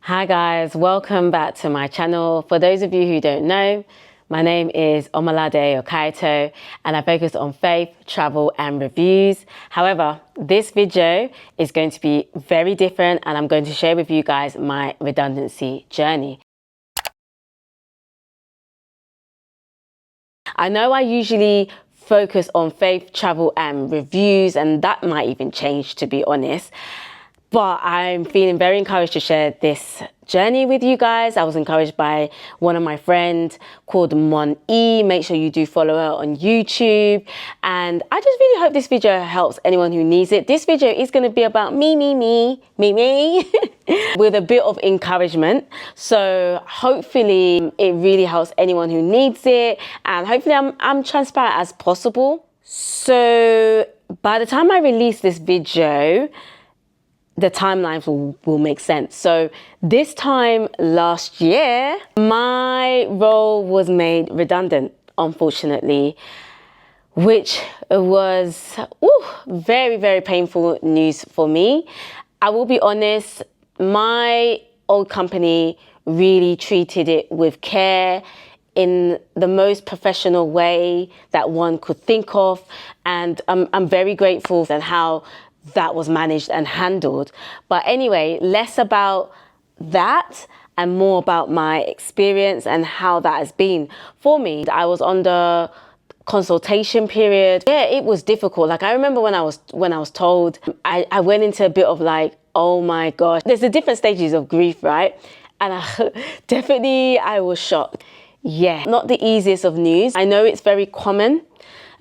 Hi guys, welcome back to my channel. For those of you who don't know, my name is omoladeokaiyeto and I focus on faith, travel and reviews. However, this video is going to be very different and I'm going to share with you guys my redundancy journey. I know I usually focus on faith, travel and reviews, and that might even change, to be honest. But I'm feeling very encouraged to share this journey with you guys. I was encouraged by one of my friends called Mon E. Make sure you do follow her on YouTube. And I just really hope this video helps anyone who needs it. This video is going to be about me, with a bit of encouragement. So hopefully it really helps anyone who needs it. And hopefully I'm transparent as possible. So by the time I release this video, the timelines will make sense. So this time last year, my role was made redundant, unfortunately, which was very, very painful news for me. I will be honest, my old company really treated it with care in the most professional way that one could think of. And I'm very grateful for how that was managed and handled. But anyway, less about that and more about my experience and how that has been for me. I was under consultation period. Yeah, it was difficult. Like I remember when I was told, I went into a bit of like, oh my gosh, there's the different stages of grief, right? And I was shocked. Yeah, not the easiest of news. I know it's very common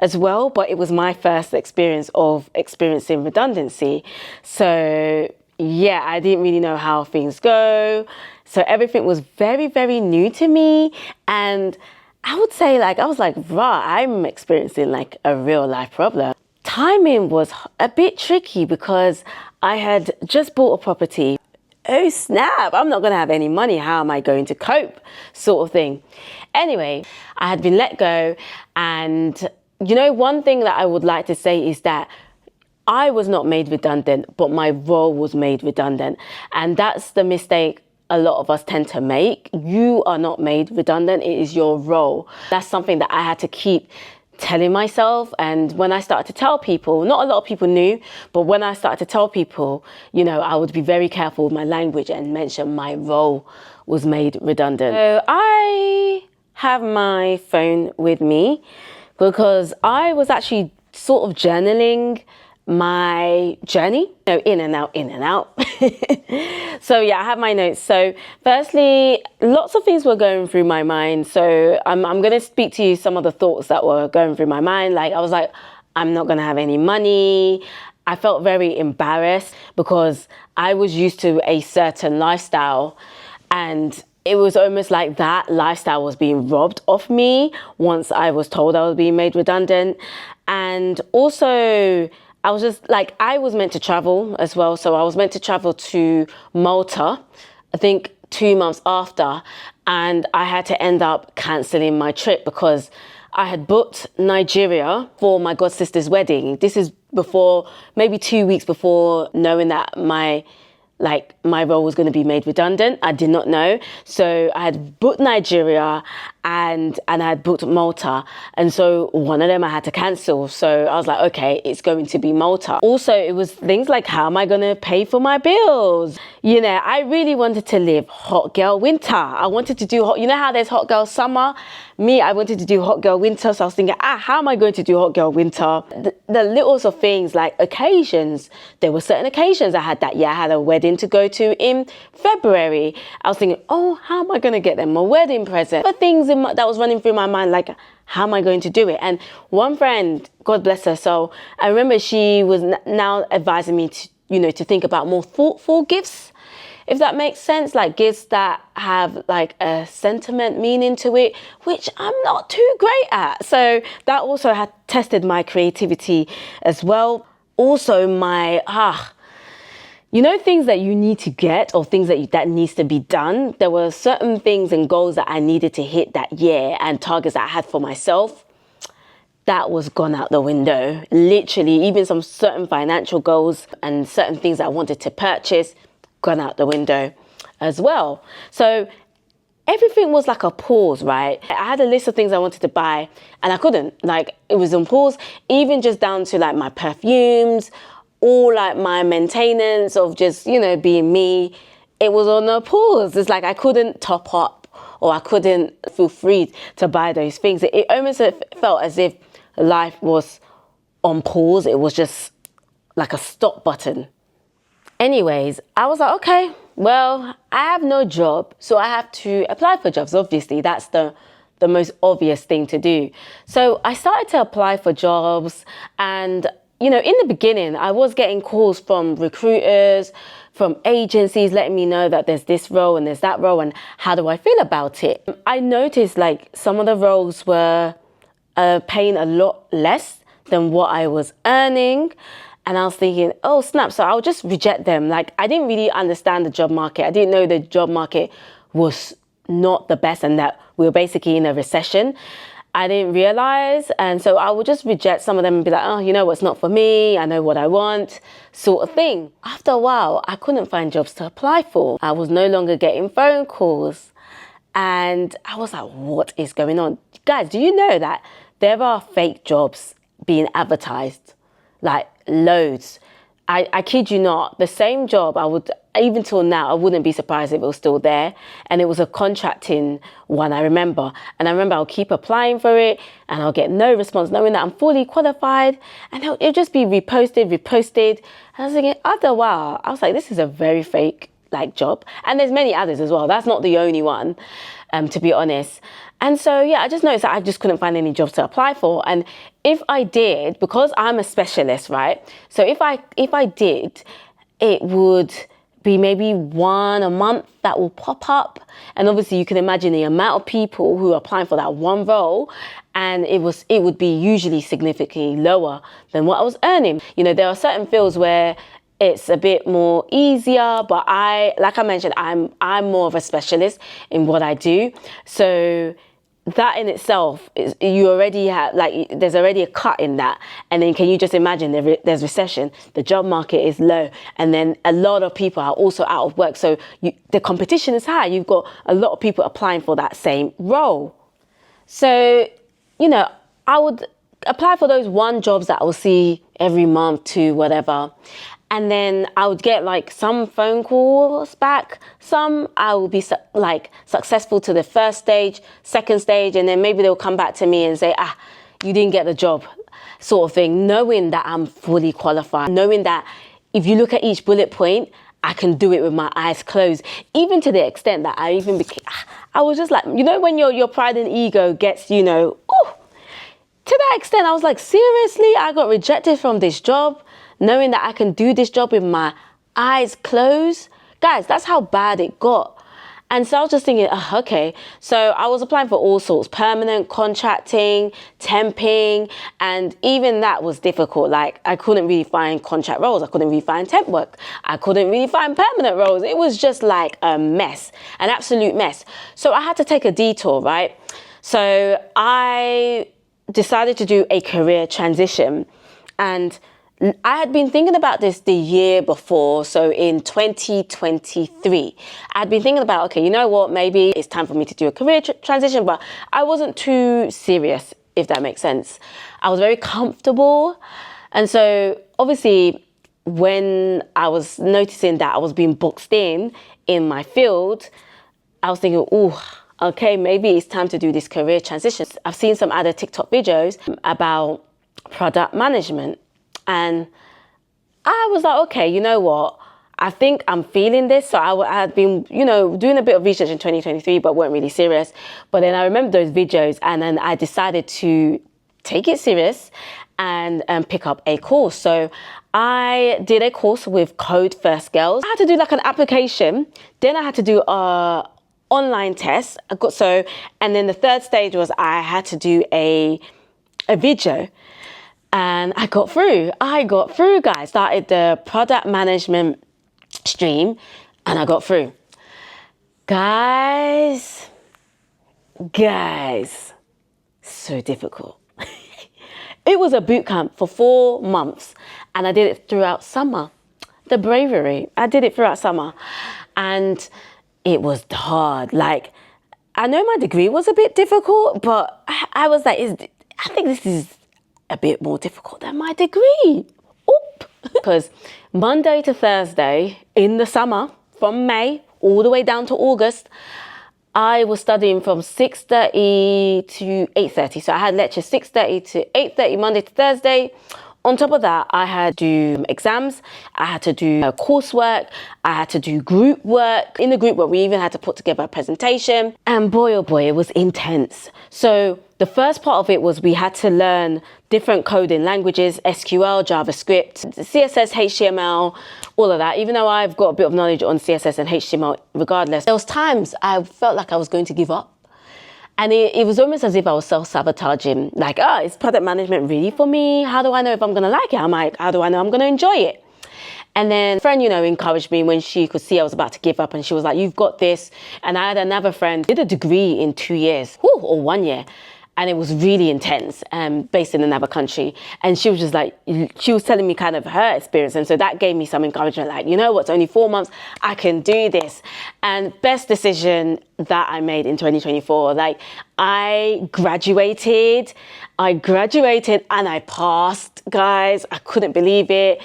as well, but it was my first experience of experiencing redundancy. So yeah, I didn't really know how things go. So everything was very, very new to me. And I would say I was like, I'm experiencing like a real life problem. Timing was a bit tricky because I had just bought a property. Oh snap, I'm not going to have any money. How am I going to cope? Sort of thing. Anyway, I had been let go, and you know, one thing that I would like to say is that I was not made redundant, but my role was made redundant. And that's the mistake a lot of us tend to make. You are not made redundant. It is your role. That's something that I had to keep telling myself. And when I started to tell people, not a lot of people knew, but when I started to tell people, you know, I would be very careful with my language and mention my role was made redundant. So I have my phone with me because I was actually sort of journaling my journey, in and out. So yeah, I have my notes. So firstly, lots of things were going through my mind. So I'm going to speak to you some of the thoughts that were going through my mind. Like I was like, I'm not going to have any money. I felt very embarrassed because I was used to a certain lifestyle, and it was almost like that lifestyle was being robbed of me once I was told I was being made redundant. And also, I was just like, I was meant to travel as well. So I was meant to travel to Malta, I think 2 months after. And I had to end up cancelling my trip because I had booked Nigeria for my god sister's wedding. This is before, maybe 2 weeks before knowing that my role was going to be made redundant. I did not know. So I had booked Nigeria and I had booked Malta. And so one of them I had to cancel. So I was like, okay, it's going to be Malta. Also, it was things like, how am I going to pay for my bills? You know, I really wanted to live hot girl winter. I wanted to do hot, you know how there's hot girl summer? Me, I wanted to do hot girl winter. So I was thinking, how am I going to do hot girl winter? The littles of things like occasions. There were certain occasions I had that year. I had a wedding to go to in February. I was thinking, oh, how am I going to get them a wedding present? But things that was running through my mind, like, how am I going to do it? And one friend, God bless her, so I remember she was now advising me to, you know, to think about more thoughtful gifts, if that makes sense, like gifts that have like a sentiment meaning to it, which I'm not too great at. So that also had tested my creativity as well. Also my, you know, things that you need to get or things that needs to be done. There were certain things and goals that I needed to hit that year and targets that I had for myself. That was gone out the window. Literally, even some certain financial goals and certain things I wanted to purchase, gone out the window. as well. So everything was like a pause, right? I had a list of things I wanted to buy and I couldn't. Like, it was on pause, even just down to like my perfumes or like my maintenance of just, being me. It was on a pause. It's like I couldn't top up or I couldn't feel free to buy those things. It almost felt as if life was on pause. It was just like a stop button. Anyways, I was like, okay, well, I have no job, so I have to apply for jobs. Obviously, that's the most obvious thing to do. So I started to apply for jobs, and, in the beginning, I was getting calls from recruiters, from agencies letting me know that there's this role and there's that role, and how do I feel about it? I noticed like some of the roles were paying a lot less than what I was earning. And I was thinking, oh, snap. So I'll just reject them. Like, I didn't really understand the job market. I didn't know the job market was not the best and that we were basically in a recession. I didn't realize. And so I would just reject some of them and be like, oh, it's not for me. I know what I want, sort of thing. After a while, I couldn't find jobs to apply for. I was no longer getting phone calls. And I was like, what is going on? Guys, do you know that there are fake jobs being advertised? Like, loads. I kid you not, the same job even till now, I wouldn't be surprised if it was still there. And it was a contracting one, I remember. And I remember I'll keep applying for it and I'll get no response, knowing that I'm fully qualified. And it'll just be reposted. And I was thinking, after a while, I was like, this is a very fake job. And there's many others as well. That's not the only one, to be honest. And so, I just noticed that I just couldn't find any jobs to apply for. And if I did, because I'm a specialist, right? So if I did, it would be maybe one a month that will pop up. And obviously you can imagine the amount of people who are applying for that one role. And it would be usually significantly lower than what I was earning. There are certain fields where it's a bit more easier, but like I mentioned, I'm more of a specialist in what I do. So that in itself is, you already have, there's already a cut in that. And then can you just imagine there's recession, the job market is low, and then a lot of people are also out of work. So the competition is high. You've got a lot of people applying for that same role. So, I would apply for those one jobs that I will see every month, two, whatever. And then I would get some phone calls back. Some I will be successful to the first stage, second stage, and then maybe they'll come back to me and say, you didn't get the job, sort of thing, knowing that I'm fully qualified, knowing that if you look at each bullet point, I can do it with my eyes closed, even to the extent that I was just like, when your pride and ego gets, to that extent, I was like, seriously, I got rejected from this job, knowing that I can do this job with my eyes closed. Guys, that's how bad it got. And so I was just thinking, okay. So I was applying for all sorts, permanent, contracting, temping, and even that was difficult. I couldn't really find contract roles. I couldn't really find temp work. I couldn't really find permanent roles. It was just like a mess, an absolute mess. So I had to take a detour, right? So I decided to do a career transition, and I had been thinking about this the year before, so in 2023. I'd been thinking about, okay, you know what, maybe it's time for me to do a career transition, but I wasn't too serious, if that makes sense. I was very comfortable. And so obviously when I was noticing that I was being boxed in my field, I was thinking, okay, maybe it's time to do this career transition. I've seen some other TikTok videos about product management. And I was like, okay, you know what? I think I'm feeling this. So I had been, doing a bit of research in 2023, but weren't really serious. But then I remember those videos, and then I decided to take it serious and pick up a course. So I did a course with Code First Girls. I had to do an application. Then I had to do a online test. And then the third stage was I had to do a video. And I got through, guys. Started the product management stream and I got through. Guys, so difficult. It was a boot camp for 4 months and I did it throughout summer. The bravery, I did it throughout summer. And it was hard. Like, I know my degree was a bit difficult, but I was like, I think this is a bit more difficult than my degree. Oop. Because Monday to Thursday in the summer, from May all the way down to August, I was studying from 6:30 to 8:30. So I had lectures 6:30 to 8:30 Monday to Thursday. On top of that, I had to do exams, I had to do coursework, I had to do group work. In the group work, we even had to put together a presentation. And boy, oh boy, it was intense. So the first part of it was we had to learn different coding languages, SQL, JavaScript, CSS, HTML, all of that. Even though I've got a bit of knowledge on CSS and HTML regardless, there was times I felt like I was going to give up. And it was almost as if I was self-sabotaging. Like, is product management really for me? How do I know if I'm going to like it? How do I know I'm going to enjoy it? And then a friend, encouraged me when she could see I was about to give up. And she was like, you've got this. And I had another friend, did a degree in 2 years, or 1 year. And it was really intense, based in another country. And she was just like, she was telling me kind of her experience. And so that gave me some encouragement, like, you know what, it's only 4 months, I can do this. And best decision that I made in 2024, like I graduated and I passed, guys. I couldn't believe it.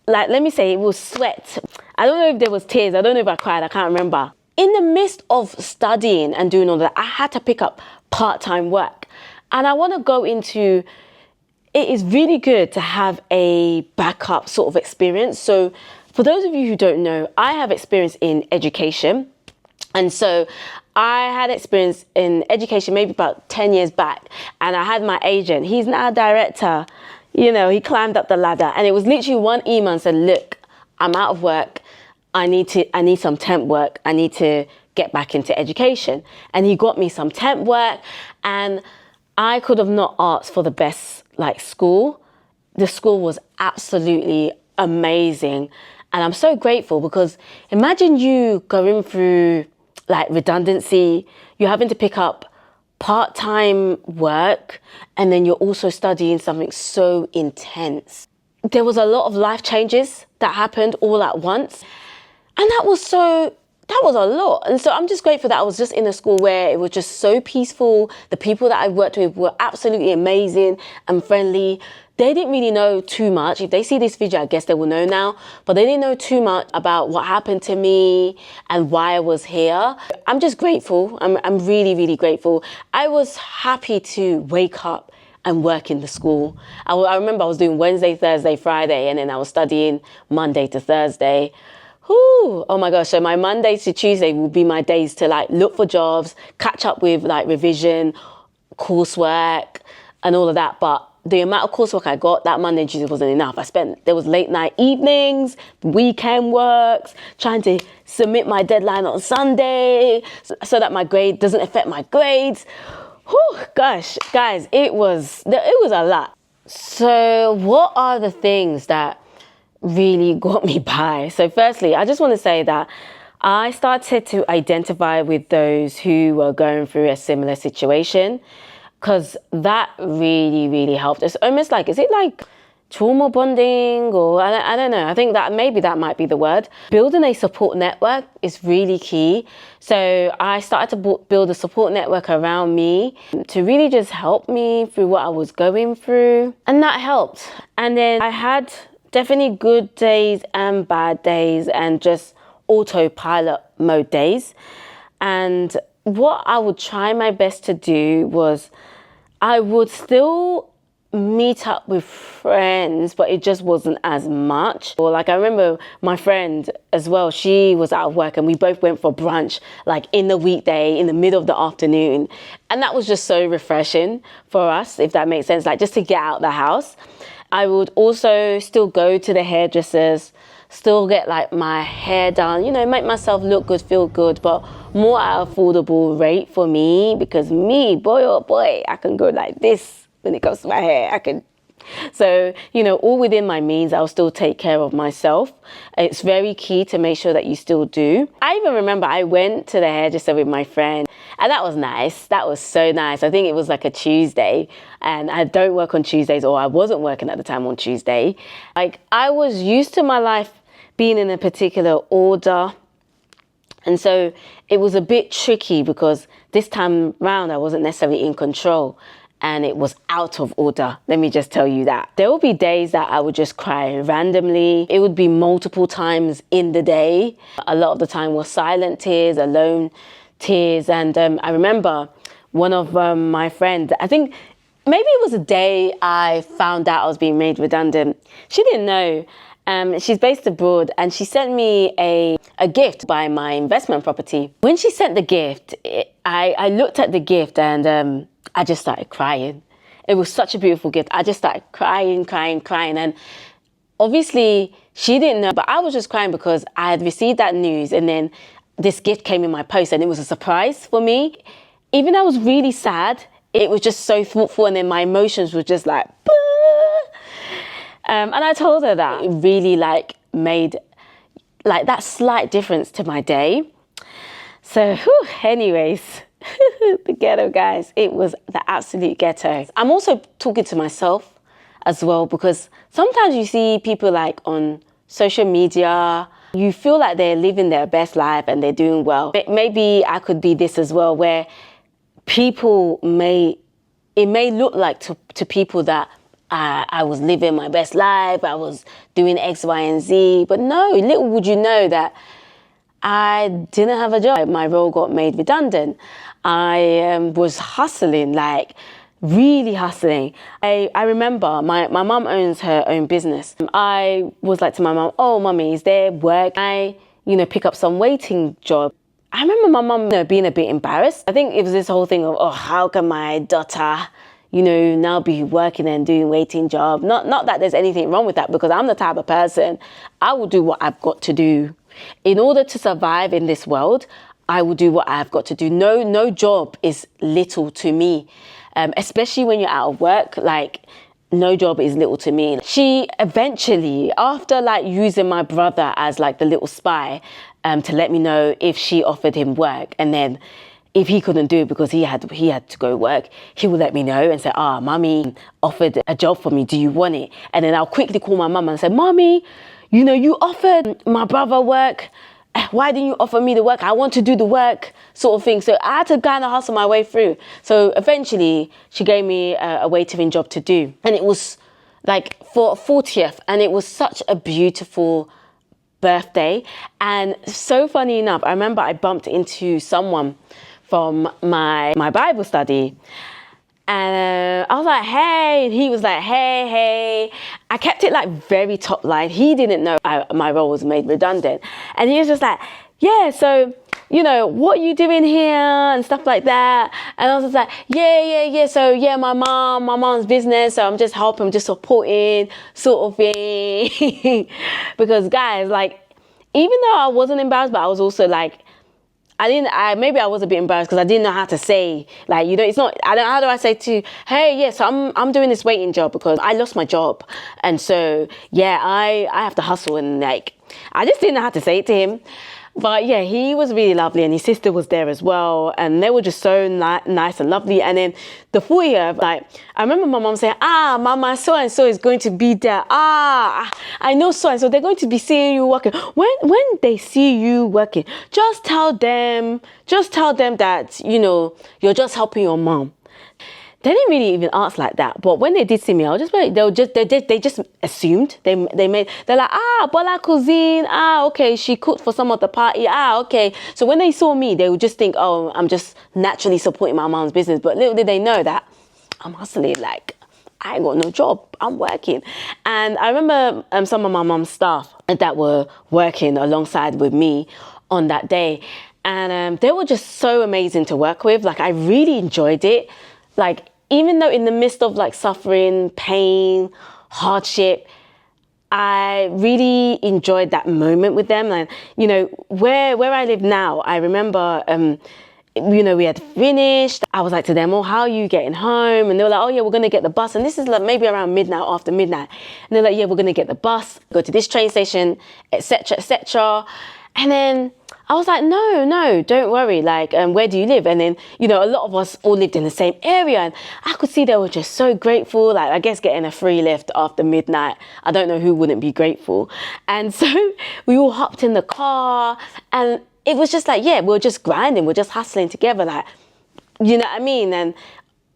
Like, let me say, it was sweat. I don't know if there was tears. I don't know if I cried. I can't remember. In the midst of studying and doing all that, I had to pick up part-time work. And I want to go into, it is really good to have a backup sort of experience. So for those of you who don't know, I have experience in education. And so I had experience in education maybe about 10 years back. And I had my agent, he's now a director, he climbed up the ladder. And it was literally one email and said, look, I'm out of work. I need some temp work. I need to get back into education. And he got me some temp work, and I could have not asked for the best school. The school was absolutely amazing. And I'm so grateful, because imagine you going through redundancy, you're having to pick up part-time work, and then you're also studying something so intense. There was a lot of life changes that happened all at once. And that was a lot. And so I'm just grateful that I was just in a school where it was just so peaceful. The people that I worked with were absolutely amazing and friendly. They didn't really know too much. If they see this video, I guess they will know now. But they didn't know too much about what happened to me and why I was here. I'm just grateful. I'm really, really grateful. I was happy to wake up and work in the school. I remember I was doing Wednesday, Thursday, Friday, and then I was studying Monday to Thursday. Ooh, oh my gosh. So my Monday to Tuesday will be my days to look for jobs, catch up with revision, coursework and all of that. But the amount of coursework I got that Monday and Tuesday wasn't enough. There was late night evenings, weekend works, trying to submit my deadline on Sunday so that my grade doesn't affect my grades. Whew, gosh, guys, it was a lot. So what are the things that really got me by? So firstly, I just want to say that I started to identify with those who were going through a similar situation, because that really, really helped. It's almost is it trauma bonding, or I don't know. I think that maybe that might be the word. Building a support network is really key. So I started to build a support network around me to really just help me through what I was going through. And that helped. And then I had definitely good days and bad days and just autopilot mode days. And what I would try my best to do was I would still meet up with friends, but it just wasn't as much. Or I remember my friend as well, she was out of work and we both went for brunch in the weekday in the middle of the afternoon. And that was just so refreshing for us, if that makes sense, just to get out the house. I would also still go to the hairdressers, still get my hair done, make myself look good, feel good, but more at an affordable rate for me, because me, boy, oh boy, I can go like this when it comes to my hair. So, all within my means, I'll still take care of myself. It's very key to make sure that you still do. I even remember I went to the hairdresser with my friend, and that was nice. That was so nice. I think it was a Tuesday, and I don't work on Tuesdays, or I wasn't working at the time on Tuesday. I was used to my life being in a particular order And so it was a bit tricky because this time round I wasn't necessarily in control and it was out of order. Let me just tell you that. There will be days that I would just cry randomly. It would be multiple times in the day. A lot of the time was silent tears, alone tears. And I remember one of my friends, I think maybe it was a day I found out I was being made redundant. She didn't know. She's based abroad and she sent me a gift by my investment property. When she sent the gift, I looked at the gift and I just started crying. It was such a beautiful gift. I just started crying. And obviously she didn't know, but I was just crying because I had received that news and then this gift came in my post and it was a surprise for me. Even though I was really sad, it was just so thoughtful and then my emotions were just like, and I told her that it really made that slight difference to my day. So anyways, the ghetto, guys, it was the absolute ghetto. I'm also talking to myself as well because sometimes you see people on social media, you feel like they're living their best life and they're doing well. Maybe I could be this as well, where it may look like to people that I was living my best life, I was doing X, Y, and Z. But no, little would you know that I didn't have a job. My role got made redundant. I was hustling, really hustling. I remember my mum owns her own business. I was like to my mum, oh, mummy, is there work? I, pick up some waiting job. I remember my mum being a bit embarrassed. I think it was this whole thing of, oh, how can my daughter now be working and doing waiting job. Not that there's anything wrong with that because I'm the type of person, I will do what I've got to do. In order to survive in this world, I will do what I've got to do. No job is little to me, especially when you're out of work, no job is little to me. She eventually, after using my brother as the little spy to let me know if she offered him work, and then if he couldn't do it because he had to go work, he would let me know and say, mummy offered a job for me. Do you want it? And then I'll quickly call my mum and say, mummy, you offered my brother work. Why didn't you offer me the work? I want to do the work, sort of thing. So I had to kind of hustle my way through. So eventually she gave me a waitering job to do. And it was for a 40th. And it was such a beautiful birthday. And so funny enough, I remember I bumped into someone from my Bible study. And I was like, hey, and he was like, hey. I kept it very top line. He didn't know my role was made redundant. And he was just like, yeah, so, what are you doing here and stuff like that. And I was just like, yeah. So yeah, my mom's business. So I'm just helping, just supporting sort of thing. Because guys, even though I wasn't embarrassed, but I was also maybe I was a bit embarrassed because I didn't know how to say, it's not, how do I say to, hey, yes, I'm doing this waiting job because I lost my job. And so, yeah, I have to hustle and I just didn't know how to say it to him. But yeah, he was really lovely and his sister was there as well. And they were just so nice and lovely. And then the 40th, I remember my mom saying, mama, so-and-so is going to be there. I know so-and-so, they're going to be seeing you working. When they see you working, just tell them that, you're just helping your mom. They didn't really even ask like that, but when they did see me, I was just they just assumed they're like, Bola cuisine, okay, she cooked for some of the party, okay. So when they saw me, they would just think, oh, I'm just naturally supporting my mom's business. But little did they know that I'm hustling, I ain't got no job, I'm working. And I remember some of my mom's staff that were working alongside with me on that day, and they were just so amazing to work with. I really enjoyed it. Even though in the midst of suffering, pain, hardship, I really enjoyed that moment with them. And, where I live now, I remember, we had finished. I was like to them, oh, how are you getting home? And they were like, oh yeah, we're going to get the bus. And this is maybe around midnight, after midnight. And they're like, yeah, we're going to get the bus, go to this train station, etc., etc. And then I was like, no, don't worry. Where do you live? And then, a lot of us all lived in the same area. And I could see they were just so grateful. I guess getting a free lift after midnight, I don't know who wouldn't be grateful. And so we all hopped in the car and it was just like, yeah, we're just grinding, we're just hustling together, like, you know what I mean? And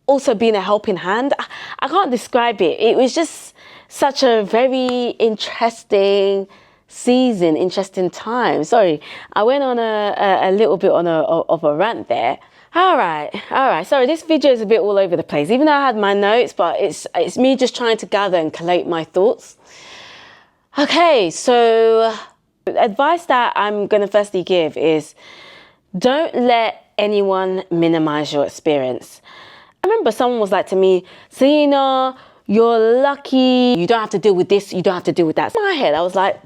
also being a helping hand. I can't describe it. It was just such a very interesting season, interesting time. Sorry, I went on a little bit of a rant there. All right. Sorry, this video is a bit all over the place, even though I had my notes, but it's me just trying to gather and collate my thoughts. Okay, so advice that I'm going to firstly give is don't let anyone minimize your experience. I remember someone was like to me, Selena, you're lucky. You don't have to deal with this. You don't have to deal with that. In my head, I was like,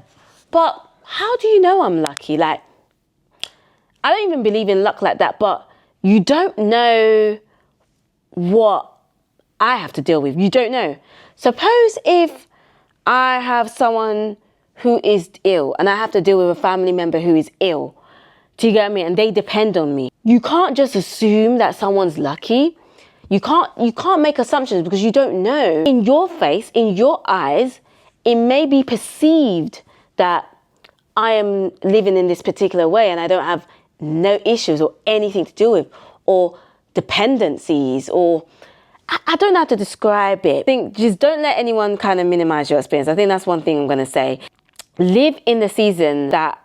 but how do you know I'm lucky? Like, I don't even believe in luck like that, but you don't know what I have to deal with. You don't know. Suppose if I have someone who is ill and I have to deal with a family member who is ill. Do you get me? And they depend on me. You can't just assume that someone's lucky. You can't make assumptions because you don't know. In your face, in your eyes, it may be perceived that I am living in this particular way and I don't have no issues or anything to do with, or dependencies, or I don't know how to describe it. I think just don't let anyone kind of minimize your experience. I think that's one thing I'm going to say. Live in the season that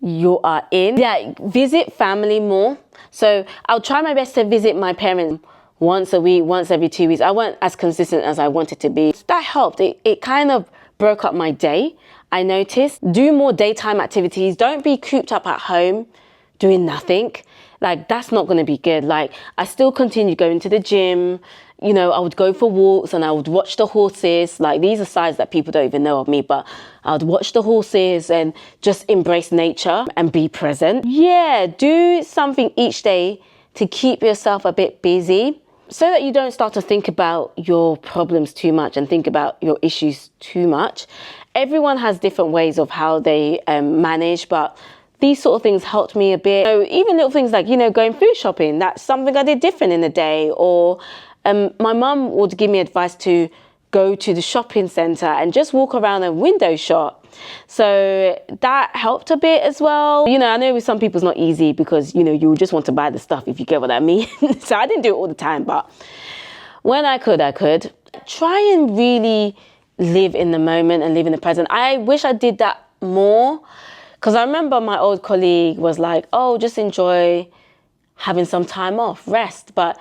you are in. Yeah, visit family more. So I'll try my best to visit my parents once a week, once every 2 weeks. I wasn't as consistent as I wanted to be. That helped. It kind of broke up my day. I noticed. Do more daytime activities. Don't be cooped up at home doing nothing. Like, that's not going to be good. Like, I still continued going to the gym. You know, I would go for walks and I would watch the horses. Like, these are sides that people don't even know of me, but I would watch the horses and just embrace nature and be present. Yeah, do something each day to keep yourself a bit busy so that you don't start to think about your problems too much and think about your issues too much. Everyone has different ways of how they manage, but these sort of things helped me a bit. So even little things like, you know, going food shopping, that's something I did different in a day. Or my mum would give me advice to go to the shopping centre and just walk around and window shop. So that helped a bit as well. You know, I know with some people it's not easy because, you know, you just want to buy the stuff, if you get what I mean. So I didn't do it all the time, but when I could. Try and really live in the moment and live in the present. I wish I did that more. Because I remember my old colleague was like, oh, just enjoy having some time off, rest. But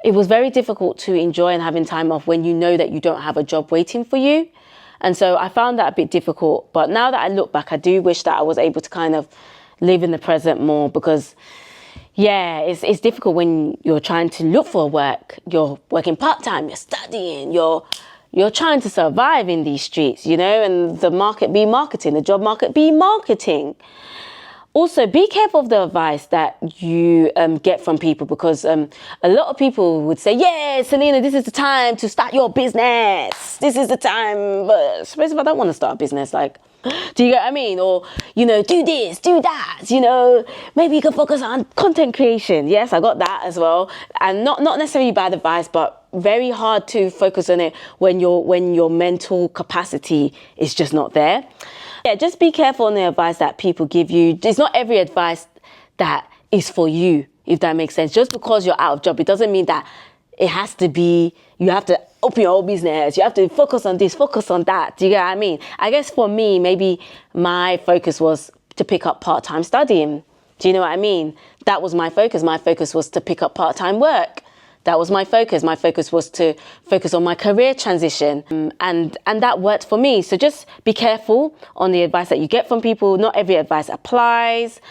it was very difficult to enjoy and having time off when you know that you don't have a job waiting for you. And so I found that a bit difficult. But now that I look back, I do wish that I was able to kind of live in the present more because, yeah, it's difficult when you're trying to look for work. You're working part-time, you're studying, you're trying to survive in these streets, you know, and the market be marketing, the job market be marketing. Also, be careful of the advice that you get from people because a lot of people would say, yeah, Selena, this is the time to start your business. This is the time. But suppose if I don't want to start a business, like, do you get what I mean? Or, you know, do this, do that, you know, maybe you can focus on content creation. Yes, I got that as well. And not necessarily bad advice, but very hard to focus on it when your mental capacity is just not there. Yeah, just be careful on the advice that people give you. It's not every advice that is for you, if that makes sense. Just because you're out of job, it doesn't mean that it has to be, you have to open your own business. You have to focus on this, focus on that. Do you get what I mean? I guess for me, maybe my focus was to pick up part-time studying. Do you know what I mean? That was my focus. My focus was to pick up part-time work. That was my focus. My focus was to focus on my career transition. And that worked for me. So just be careful on the advice that you get from people. Not every advice applies.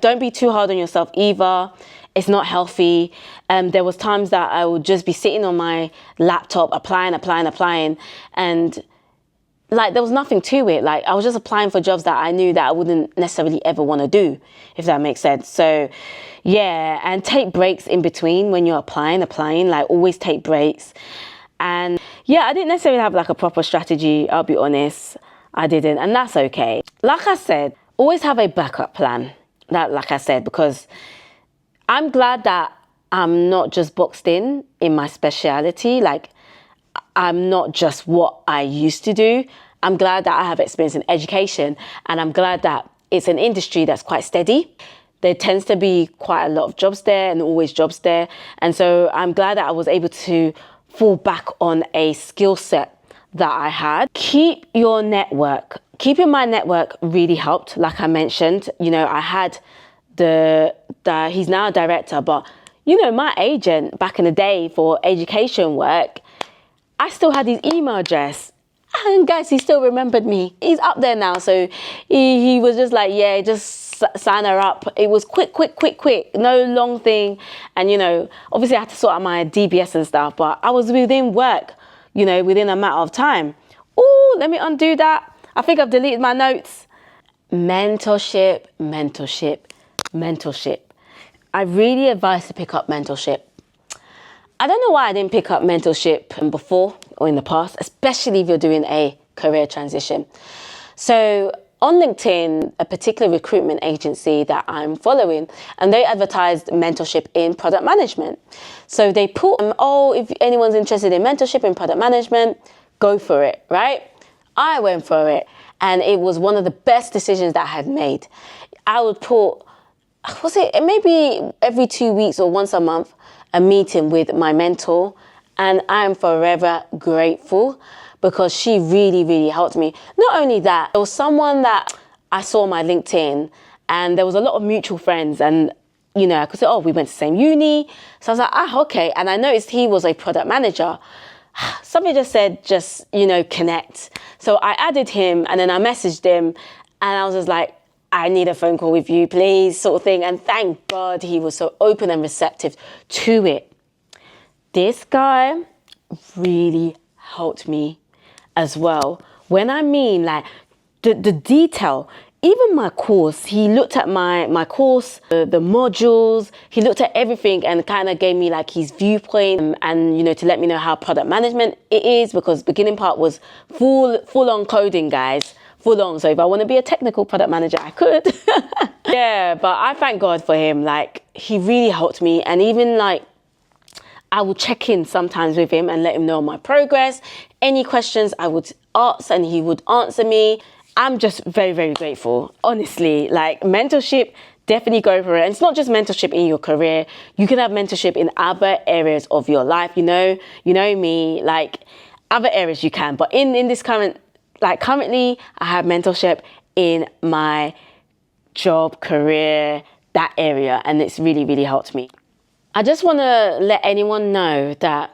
Don't be too hard on yourself either. It's not healthy. There was times that I would just be sitting on my laptop, applying. And like, there was nothing to it. Like, I was just applying for jobs that I knew that I wouldn't necessarily ever want to do, if that makes sense. So yeah, and take breaks in between when you're applying, like always take breaks. And yeah, I didn't necessarily have like a proper strategy, I'll be honest. I didn't, and that's okay. Like I said, always have a backup plan. Like I said, because I'm glad that I'm not just boxed in my speciality. Like, I'm not just what I used to do. I'm glad that I have experience in education, and I'm glad that it's an industry that's quite steady, there tends to be quite a lot of jobs there and always jobs there. And so I'm glad that I was able to fall back on a skill set that I had. Keep your network. Keeping my network really helped. Like I mentioned, you know, I had he's now a director, but you know, my agent back in the day for education work, I still had his email address. And guys, he still remembered me. He's up there now. So he was just like, yeah, just sign her up. It was quick. No long thing. And, you know, obviously I had to sort out my DBS and stuff, but I was within work, you know, within a matter of time. Oh, let me undo that. I think I've deleted my notes. Mentorship. I really advise to pick up mentorship. I don't know why I didn't pick up mentorship before or in the past, especially if you're doing a career transition. So on LinkedIn, a particular recruitment agency that I'm following, and they advertised mentorship in product management. So they put, if anyone's interested in mentorship in product management, go for it, right? I went for it, and it was one of the best decisions that I had made. I would put, maybe every 2 weeks or once a month, a meeting with my mentor, and I'm forever grateful because she really helped me. Not only that, there was someone that I saw on my LinkedIn, and there was a lot of mutual friends, and you know, I could say, we went to the same uni. So I was like, okay. And I noticed he was a product manager. Somebody just said, you know, connect. So I added him, and then I messaged him, and I was just like, I need a phone call with you, please, sort of thing. And thank God he was so open and receptive to it. This guy really helped me as well. When I mean like the detail, even my course, he looked at my course, the modules, he looked at everything and kind of gave me like his viewpoint and, you know, to let me know how product management it is, because beginning part was full on coding, guys. Full on. So if I want to be a technical product manager, I could. Yeah, but I thank God for him. Like, he really helped me. And even like, I would check in sometimes with him and let him know my progress. Any questions I would ask and he would answer me. I'm just very grateful. Honestly, like mentorship, definitely go for it. And it's not just mentorship in your career. You can have mentorship in other areas of your life. You know me, like other areas you can. But in this currently, I have mentorship in my job, career, that area, and it's really helped me. I just want to let anyone know that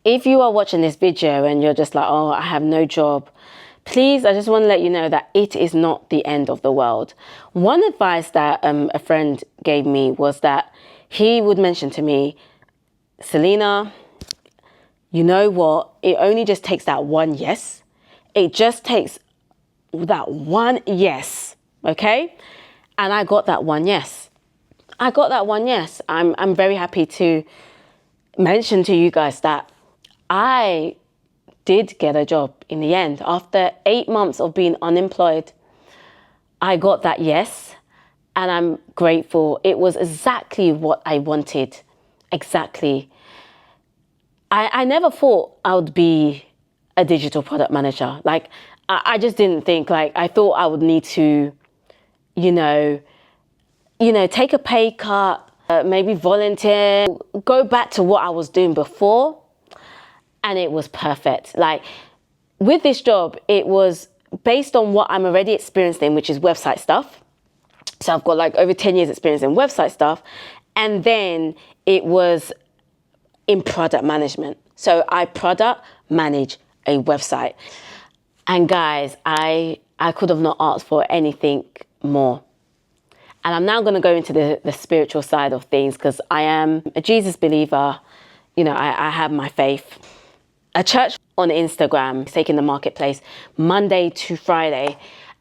if you are watching this video and you're just like, I have no job, please, I just want to let you know that it is not the end of the world. One advice that a friend gave me was that he would mention to me, Selena, you know what? It only just takes that one yes. It just takes that one yes, okay? And I got that one yes. I'm very happy to mention to you guys that I did get a job in the end. After 8 months of being unemployed, I got that yes, and I'm grateful. It was exactly what I wanted. Exactly. I never thought I would be a digital product manager. Like, I just didn't think, like, I thought I would need to, you know, take a pay cut, maybe volunteer, go back to what I was doing before. And it was perfect. Like, with this job, it was based on what I'm already experienced in, which is website stuff. So I've got like over 10 years experience in website stuff. And then it was in product management. So I product manage a website. And guys, I could have not asked for anything more. And I'm now going to go into the spiritual side of things, because I am a Jesus believer. You know, I have my faith. A church on Instagram, taking the marketplace Monday to Friday,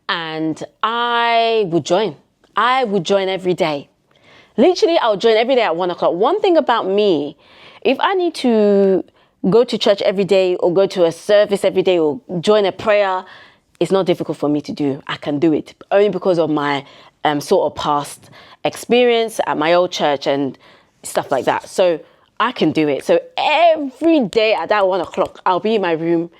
and I would join every day. Literally, I would join every day at 1 o'clock. One thing about me, if I need to go to church every day or go to a service every day or join a prayer, it's not difficult for me to do. I can do it only because of my sort of past experience at my old church and stuff like that. So I can do it. So every day at that 1 o'clock, I'll be in my room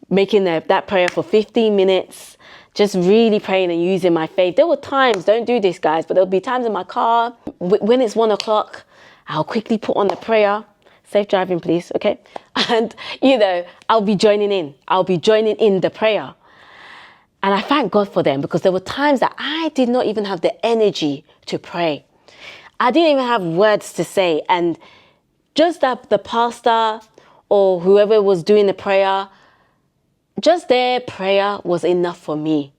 making that prayer for 15 minutes, just really praying and using my faith. There were times, don't do this guys, but there'll be times in my car, when it's 1 o'clock, I'll quickly put on the prayer. Safe driving, please, okay? And, I'll be joining in the prayer. And I thank God for them, because there were times that I did not even have the energy to pray. I didn't even have words to say. And just that the pastor or whoever was doing the prayer, just their prayer was enough for me,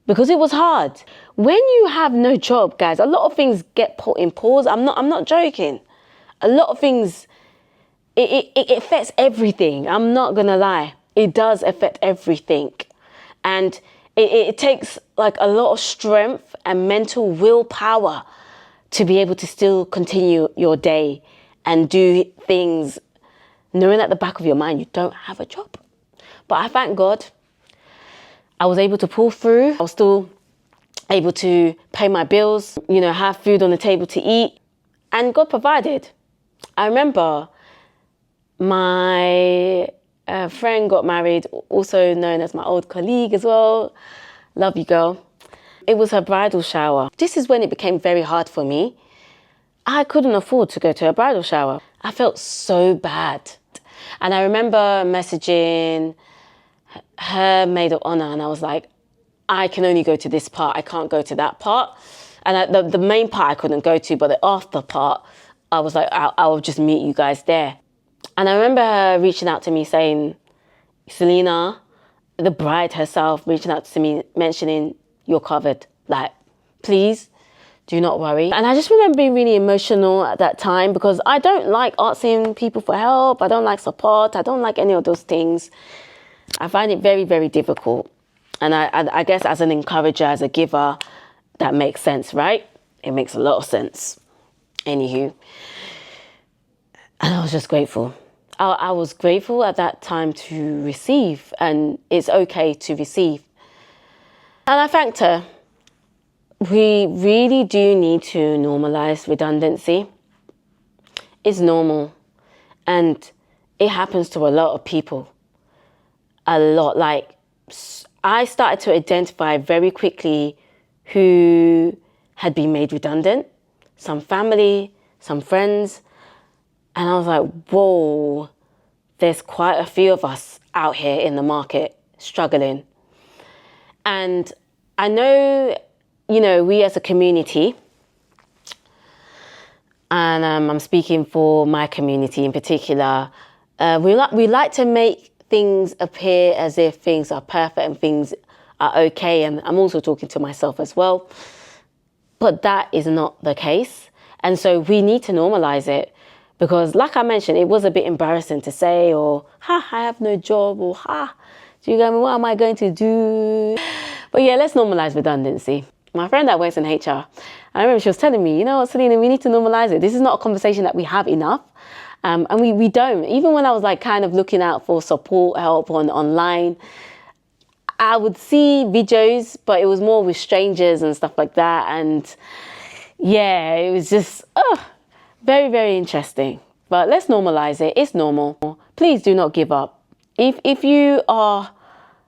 because it was hard. When you have no job, guys, a lot of things get put in pause. I'm not joking. A lot of things, it affects everything. I'm not gonna lie. It does affect everything. And it takes like a lot of strength and mental willpower to be able to still continue your day and do things knowing at the back of your mind you don't have a job. But I thank God I was able to pull through. I was still able to pay my bills, have food on the table to eat, and God provided. I remember my friend got married, also known as my old colleague as well. Love you, girl. It was her bridal shower. This is when it became very hard for me. I couldn't afford to go to a bridal shower. I felt so bad. And I remember messaging her maid of honor, and I was like, I can only go to this part. I can't go to that part. And the main part I couldn't go to, but the after part, I was like, I'll just meet you guys there. And I remember her reaching out to me saying, Selena, the bride herself, reaching out to me, mentioning, you're covered. Like, please, do not worry. And I just remember being really emotional at that time, because I don't like asking people for help. I don't like support. I don't like any of those things. I find it very, very difficult. And I guess as an encourager, as a giver, that makes sense, right? It makes a lot of sense. Anywho. And I was just grateful. I was grateful at that time to receive, and it's okay to receive. And I thanked her. We really do need to normalize redundancy. It's normal, and it happens to a lot of people. A lot. Like, I started to identify very quickly who had been made redundant, some family, some friends. And I was like, whoa, there's quite a few of us out here in the market struggling. And I know, we as a community, and I'm speaking for my community in particular, we like to make things appear as if things are perfect and things are okay. And I'm also talking to myself as well. But that is not the case. And so we need to normalize it. Because like I mentioned, it was a bit embarrassing to say, or, I have no job, or, do you get me? What am I going to do? But yeah, let's normalize redundancy. My friend that works in HR, I remember she was telling me, Selena, we need to normalize it. This is not a conversation that we have enough. And we don't. Even when I was like kind of looking out for support, help online, I would see videos, but it was more with strangers and stuff like that. And yeah, it was just, very, very interesting. But let's normalize it. It's normal. Please do not give up. If you are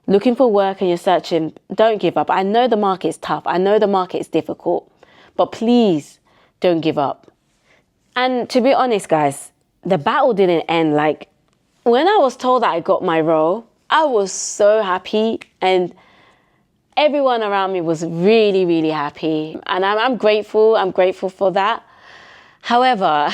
looking for work and you're searching, don't give up. I know the market is tough. I know the market is difficult. But please don't give up. And to be honest, guys, the battle didn't end. Like, when I was told that I got my role, I was so happy. And everyone around me was really, really happy. And I'm grateful. I'm grateful for that. However,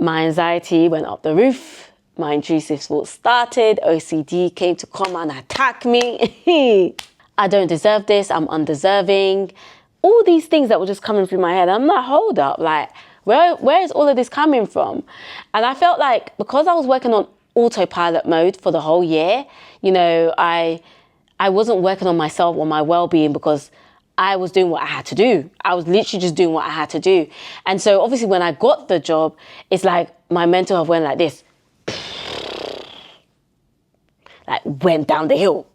my anxiety went up the roof. My intrusive thoughts started. OCD came to come and attack me. I don't deserve this. I'm undeserving. All these things that were just coming through my head. I'm like, hold up. Like, where is all of this coming from? And I felt like because I was working on autopilot mode for the whole year, I wasn't working on myself or my well-being, because I was doing what I had to do. I was literally just doing what I had to do. And so obviously when I got the job, it's like my mental health went like this. Like went down the hill.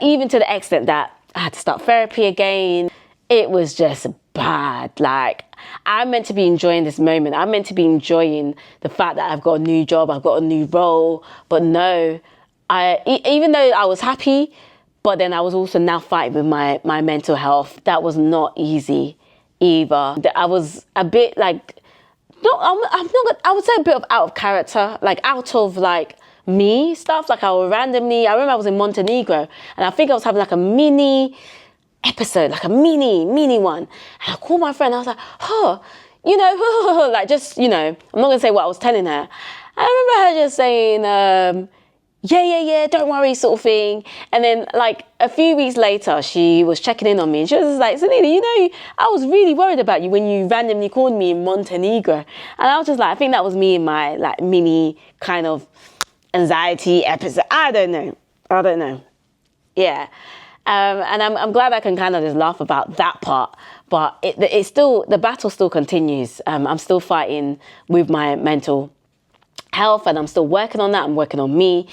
Even to the extent that I had to start therapy again. It was just bad. Like, I'm meant to be enjoying this moment. I'm meant to be enjoying the fact that I've got a new job, I've got a new role. But no, even though I was happy, But then I was also now fighting with my mental health. That was not easy either. I was a bit like, no, I'm not, I would say a bit of out of character, like out of like me stuff. Like I remember I was in Montenegro and I think I was having like a mini episode, like a mini one. And I called my friend, I was like, like just, I'm not gonna say what I was telling her. I remember her just saying, yeah, don't worry, sort of thing. And then like a few weeks later, she was checking in on me and she was just like, Selena, I was really worried about you when you randomly called me in Montenegro. And I was just like, I think that was me in my like mini kind of anxiety episode. I don't know. Yeah. And I'm glad I can kind of just laugh about that part, but it's still, the battle still continues. I'm still fighting with my mental health and I'm still working on that. I'm working on me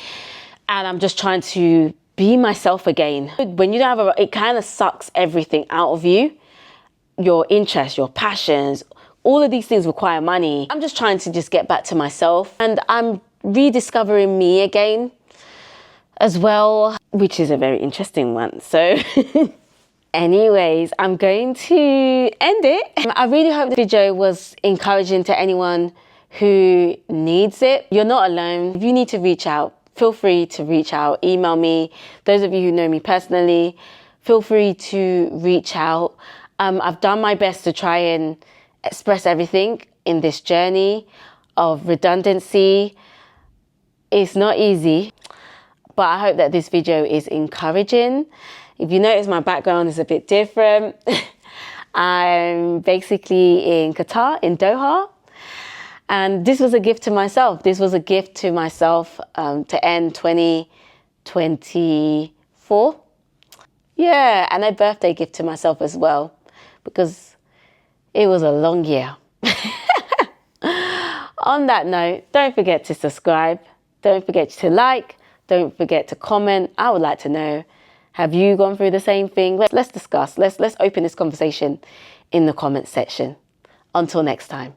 and I'm just trying to be myself again. When you don't have it kind of sucks everything out of you. Your interests, your passions, all of these things require money. I'm just trying to just get back to myself and I'm rediscovering me again as well, which is a very interesting one. So anyways, I'm going to end it. I really hope the video was encouraging to anyone who needs it. You're not alone. If you need to reach out, feel free to reach out. Email me. Those of you who know me personally, feel free to reach out. I've done my best to try and express everything in this journey of redundancy. It's not easy, but I hope that this video is encouraging. If you notice, my background is a bit different. I'm basically in Qatar, in Doha. And this was a gift to myself. This was a gift to myself to end 2024. Yeah, and a birthday gift to myself as well, because it was a long year. On that note, don't forget to subscribe. Don't forget to like. Don't forget to comment. I would like to know, have you gone through the same thing? Let's discuss. Let's open this conversation in the comment section. Until next time.